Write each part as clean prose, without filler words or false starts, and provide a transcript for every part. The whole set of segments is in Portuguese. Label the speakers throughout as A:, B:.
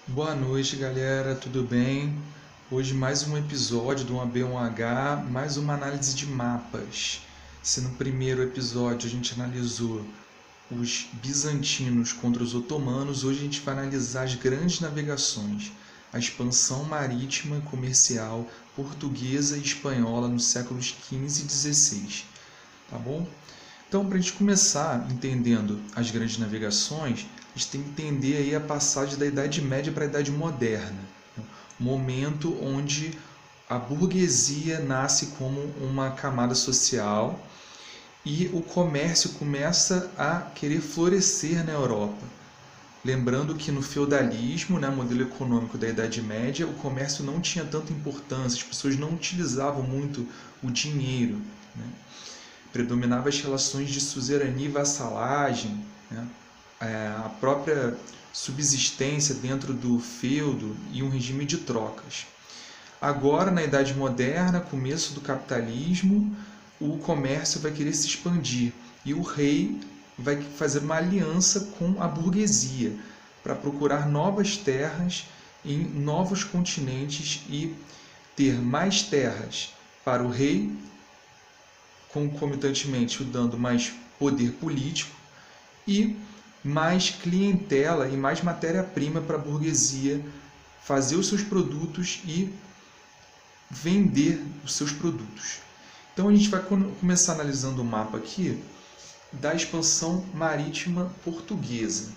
A: Boa noite, galera, tudo bem? Hoje mais um episódio do 1B1H, mais uma análise de mapas. Se no primeiro episódio a gente analisou os bizantinos contra os otomanos, hoje a gente vai analisar as grandes navegações, a expansão marítima e comercial portuguesa e espanhola nos séculos XV e XVI, tá bom? Então, para a gente começar entendendo as grandes navegações, a gente tem que entender aí a passagem da Idade Média para a Idade Moderna, momento onde a burguesia nasce como uma camada social e o comércio começa a querer florescer na Europa. Lembrando que no feudalismo, modelo econômico da Idade Média, o comércio não tinha tanta importância, as pessoas não utilizavam muito o dinheiro. Predominavam as relações de suzerania e vassalagem, a própria subsistência dentro do feudo e um regime de trocas. Agora, na Idade Moderna, começo do capitalismo, o comércio vai querer se expandir e o rei vai fazer uma aliança com a burguesia para procurar novas terras em novos continentes e ter mais terras para o rei, concomitantemente dando mais poder político e mais clientela e mais matéria-prima para a burguesia fazer os seus produtos e vender os seus produtos. Então a gente vai começar analisando o mapa aqui da expansão marítima portuguesa.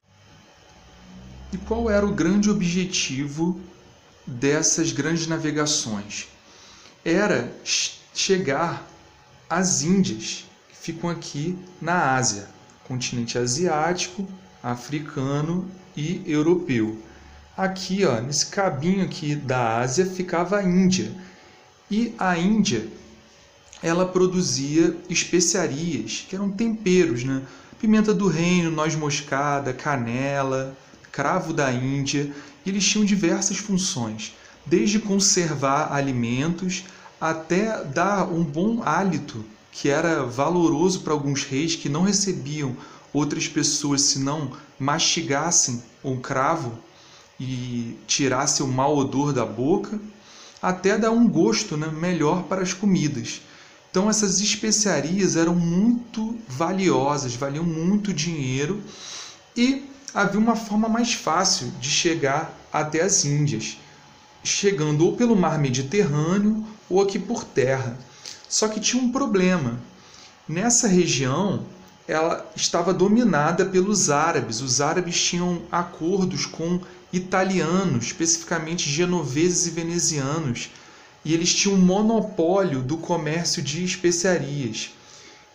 A: E qual era o grande objetivo dessas grandes navegações? Era chegar às Índias, que ficam aqui na Ásia, continente asiático, africano e europeu. Aqui, nesse cabinho aqui da Ásia, ficava a Índia. E a Índia, ela produzia especiarias, que eram temperos, Pimenta do reino, noz moscada, canela, cravo da Índia. E eles tinham diversas funções, desde conservar alimentos até dar um bom hálito, que era valoroso para alguns reis que não recebiam outras pessoas se não mastigassem um cravo e tirassem o mau odor da boca, até dar um gosto melhor para as comidas. Então essas especiarias eram muito valiosas, valiam muito dinheiro e havia uma forma mais fácil de chegar até as Índias, chegando ou pelo mar Mediterrâneo ou aqui por terra. Só que tinha um problema. Nessa região, ela estava dominada pelos árabes. Os árabes tinham acordos com italianos, especificamente genoveses e venezianos, e eles tinham um monopólio do comércio de especiarias.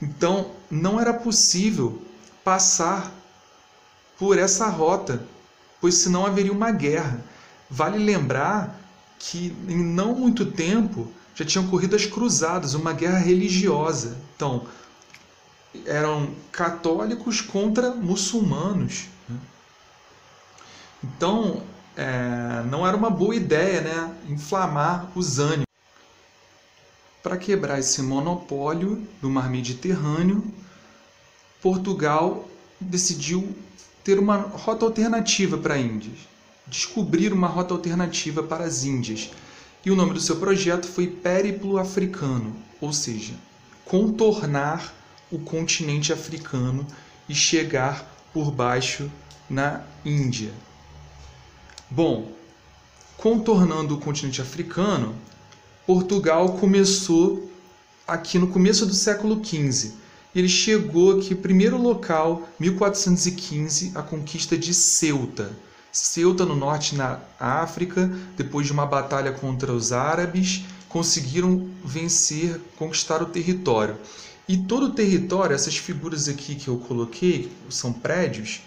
A: Então, não era possível passar por essa rota, pois senão haveria uma guerra. Vale lembrar que em não muito tempo já tinham ocorrido as cruzadas, uma guerra religiosa. Então, eram católicos contra muçulmanos. Então, não era uma boa ideia, inflamar os ânimos. Para quebrar esse monopólio do mar Mediterrâneo, Portugal decidiu ter uma rota alternativa para a Índia, descobrir uma rota alternativa para as Índias. E o nome do seu projeto foi Périplo Africano, ou seja, contornar o continente africano e chegar por baixo na Índia. Bom, contornando o continente africano, Portugal começou aqui no começo do século XV. Ele chegou aqui, primeiro local, 1415, a conquista de Ceuta. Ceuta, no norte, na África, depois de uma batalha contra os árabes, conseguiram vencer, conquistar o território. E todo o território, essas figuras aqui que eu coloquei, são prédios,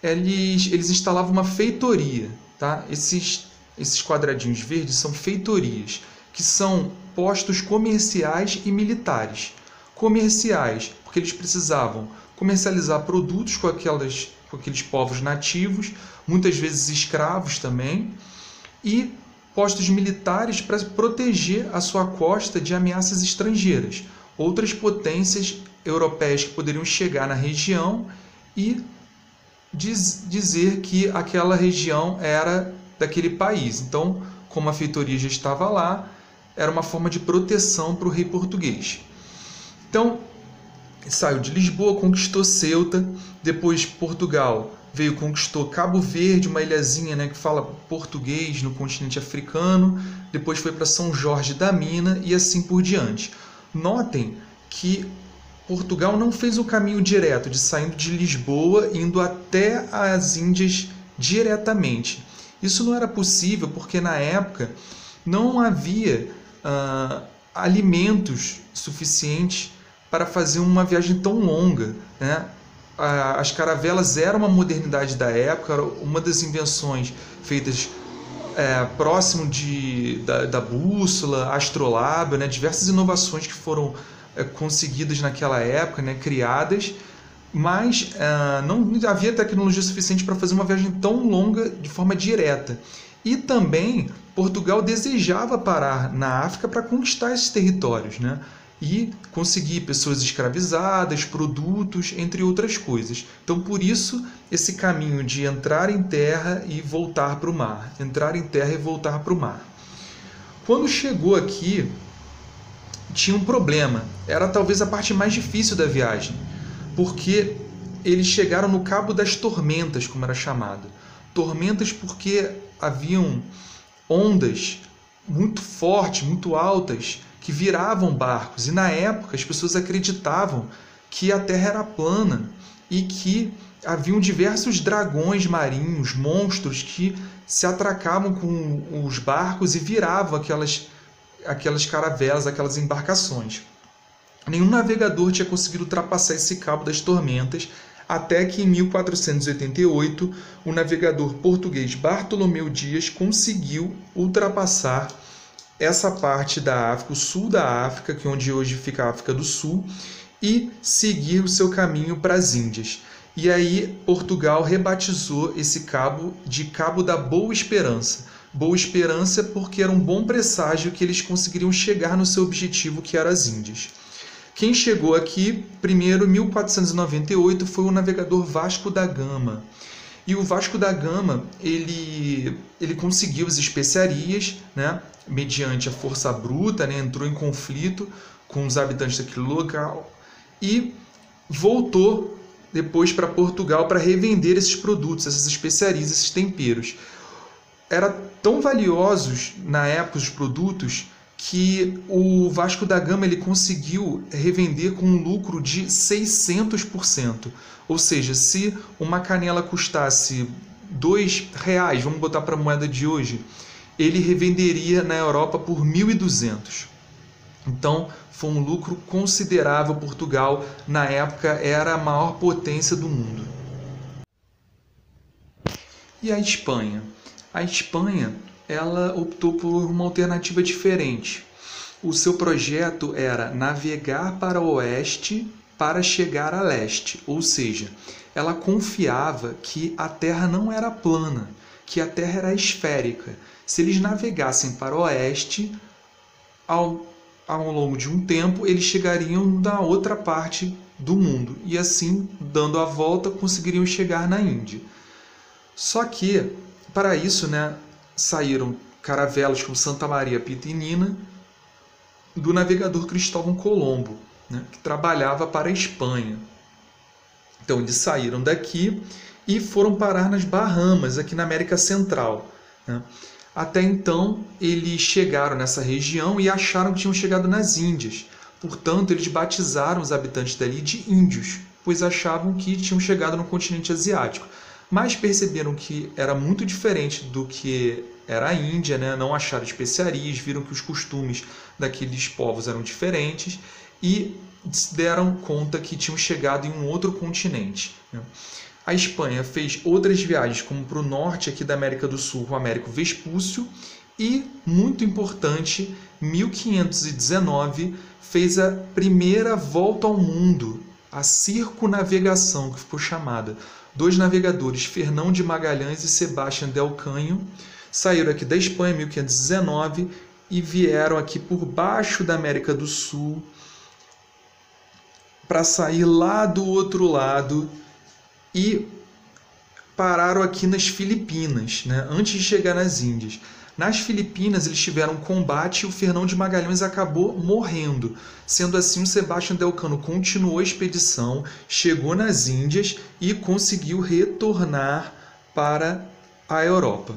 A: eles instalavam uma feitoria. Tá? Esses quadradinhos verdes são feitorias, que são postos comerciais e militares. Comerciais, porque eles precisavam comercializar produtos com aqueles povos nativos, muitas vezes escravos também, e postos militares para proteger a sua costa de ameaças estrangeiras, outras potências europeias que poderiam chegar na região e dizer que aquela região era daquele país. Então, como a feitoria já estava lá, era uma forma de proteção para o rei português. Então, saiu de Lisboa, conquistou Ceuta, depois Portugal veio, conquistou Cabo Verde, uma ilhazinha, né, que fala português no continente africano, depois foi para São Jorge da Mina e assim por diante. Notem que Portugal não fez o caminho direto de saindo de Lisboa indo até as Índias diretamente. Isso não era possível porque na época não havia alimentos suficientes para fazer uma viagem tão longa, né? As caravelas eram uma modernidade da época, era uma das invenções feitas próximo da bússola, astrolábio, né? Diversas inovações que foram conseguidas naquela época, né? Criadas, mas não havia tecnologia suficiente para fazer uma viagem tão longa de forma direta. E também Portugal desejava parar na África para conquistar esses territórios, né? E conseguir pessoas escravizadas, produtos, entre outras coisas. Então, por isso, esse caminho de entrar em terra e voltar para o mar. Entrar em terra e voltar para o mar. Quando chegou aqui, tinha um problema. Era talvez a parte mais difícil da viagem, porque eles chegaram no Cabo das Tormentas, como era chamado. Tormentas porque haviam ondas muito fortes, muito altas, que viravam barcos. E na época as pessoas acreditavam que a Terra era plana e que haviam diversos dragões marinhos, monstros que se atracavam com os barcos e viravam aquelas caravelas, aquelas embarcações. Nenhum navegador tinha conseguido ultrapassar esse Cabo das Tormentas, até que em 1488 o navegador português Bartolomeu Dias conseguiu ultrapassar essa parte da África, o sul da África, que é onde hoje fica a África do Sul, e seguir o seu caminho para as Índias. E aí Portugal rebatizou esse cabo de Cabo da Boa Esperança. Boa Esperança porque era um bom presságio que eles conseguiriam chegar no seu objetivo, que era as Índias. Quem chegou aqui primeiro, em 1498, foi o navegador Vasco da Gama. E o Vasco da Gama, ele conseguiu as especiarias, né, mediante a força bruta, né, entrou em conflito com os habitantes daquele local e voltou depois para Portugal para revender esses produtos, essas especiarias, esses temperos. Eram tão valiosos na época os produtos que o Vasco da Gama ele conseguiu revender com um lucro de 600%. Ou seja, se uma canela custasse R$2, vamos botar para a moeda de hoje, ele revenderia na Europa por 1.200. Então, foi um lucro considerável. Portugal, na época, era a maior potência do mundo. E a Espanha? A Espanha, ela optou por uma alternativa diferente. O seu projeto era navegar para o oeste para chegar a leste, ou seja, ela confiava que a Terra não era plana, que a Terra era esférica. Se eles navegassem para o oeste, ao longo de um tempo, eles chegariam na outra parte do mundo e assim, dando a volta, conseguiriam chegar na Índia. Só que, para isso, né, saíram caravelas como Santa Maria Pinta e Nina do navegador Cristóvão Colombo, né, que trabalhava para a Espanha. Então, eles saíram daqui e foram parar nas Bahamas, aqui na América Central, né? Até então, eles chegaram nessa região e acharam que tinham chegado nas Índias. Portanto, eles batizaram os habitantes dali de índios, pois achavam que tinham chegado no continente asiático. Mas perceberam que era muito diferente do que era a Índia, né? Não acharam especiarias, viram que os costumes daqueles povos eram diferentes e se deram conta que tinham chegado em um outro continente, né? A Espanha fez outras viagens, como para o norte aqui da América do Sul, o Américo Vespúcio, e, muito importante, 1519, fez a primeira volta ao mundo, a circunavegação, que ficou chamada. Dois navegadores, Fernão de Magalhães e Sebastião del Canho, saíram aqui da Espanha em 1519 e vieram aqui por baixo da América do Sul para sair lá do outro lado e pararam aqui nas Filipinas, né, antes de chegar nas Índias. Nas Filipinas eles tiveram um combate e o Fernão de Magalhães acabou morrendo. Sendo assim, o Sebastião de Elcano continuou a expedição, chegou nas Índias e conseguiu retornar para a Europa.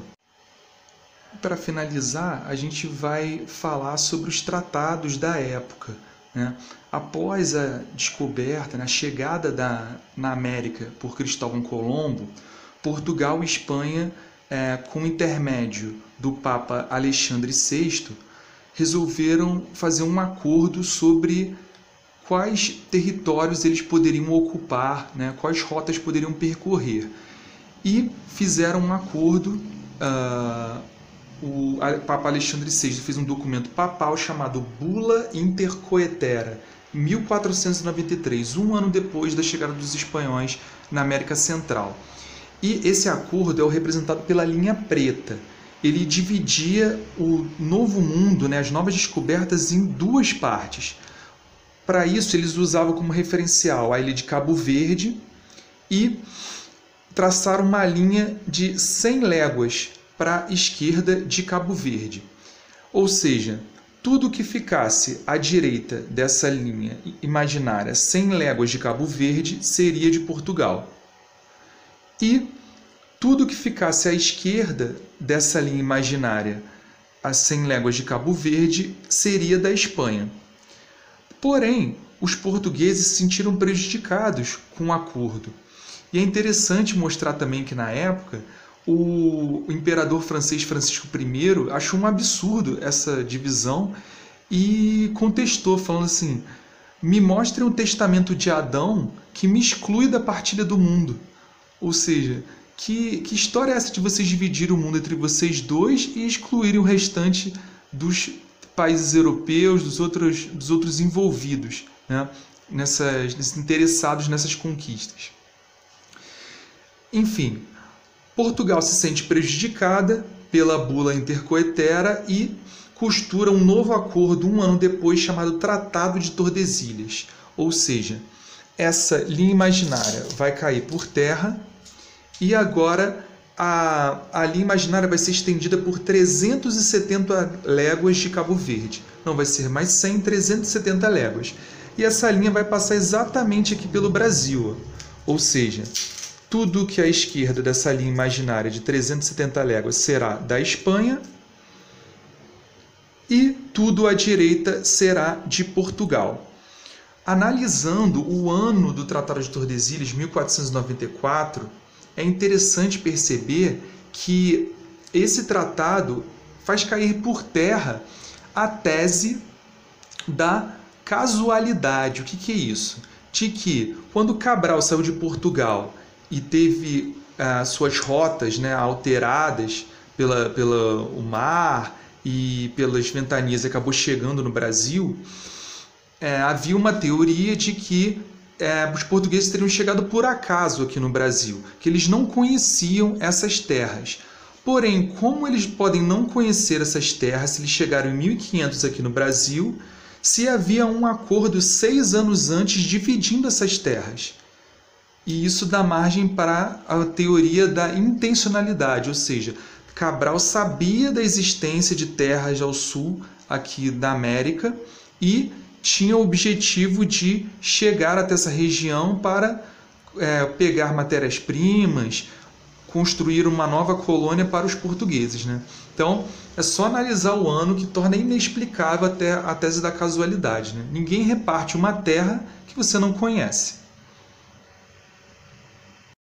A: Para finalizar, a gente vai falar sobre os tratados da época, né? Após a descoberta, a chegada na América por Cristóvão Colombo, Portugal e Espanha, com o intermédio do Papa Alexandre VI, resolveram fazer um acordo sobre quais territórios eles poderiam ocupar, né, quais rotas poderiam percorrer. E fizeram um acordo, o Papa Alexandre VI fez um documento papal chamado Bula Intercoetera, 1493, um ano depois da chegada dos espanhóis na América Central. E esse acordo é representado pela linha preta. Ele dividia o Novo Mundo, né, as novas descobertas, em duas partes. Para isso, eles usavam como referencial a ilha de Cabo Verde e traçaram uma linha de 100 léguas para a esquerda de Cabo Verde. Ou seja, tudo que ficasse à direita dessa linha imaginária, 100 léguas de Cabo Verde, seria de Portugal. E tudo que ficasse à esquerda dessa linha imaginária, a 100 léguas de Cabo Verde, seria da Espanha. Porém, os portugueses se sentiram prejudicados com o acordo. E é interessante mostrar também que, na época, o imperador francês Francisco I achou um absurdo essa divisão e contestou, falando assim: me mostrem o testamento de Adão que me exclui da partilha do mundo. Ou seja, que história é essa de vocês dividirem o mundo entre vocês dois e excluírem o restante dos países europeus, dos outros envolvidos, né, interessados nessas conquistas? Enfim, Portugal se sente prejudicada pela Bula Intercoetera e costura um novo acordo um ano depois chamado Tratado de Tordesilhas. Ou seja, essa linha imaginária vai cair por terra e agora a linha imaginária vai ser estendida por 370 léguas de Cabo Verde. Não vai ser mais 100, 370 léguas. E essa linha vai passar exatamente aqui pelo Brasil. Ou seja, tudo que à esquerda dessa linha imaginária de 370 léguas será da Espanha e tudo à direita será de Portugal. Analisando o ano do Tratado de Tordesilhas, 1494, é interessante perceber que esse tratado faz cair por terra a tese da casualidade. O que é isso? De que, quando Cabral saiu de Portugal e teve suas rotas, né, alteradas pelo mar e pelas ventanias e acabou chegando no Brasil, havia uma teoria de que os portugueses teriam chegado por acaso aqui no Brasil, que eles não conheciam essas terras. Porém, como eles podem não conhecer essas terras se eles chegaram em 1500 aqui no Brasil, se havia um acordo 6 anos antes dividindo essas terras? E isso dá margem para a teoria da intencionalidade, ou seja, Cabral sabia da existência de terras ao sul aqui da América e tinha o objetivo de chegar até essa região para pegar matérias-primas, construir uma nova colônia para os portugueses, né? Então, é só analisar o ano que torna inexplicável até a tese da casualidade, né? Ninguém reparte uma terra que você não conhece.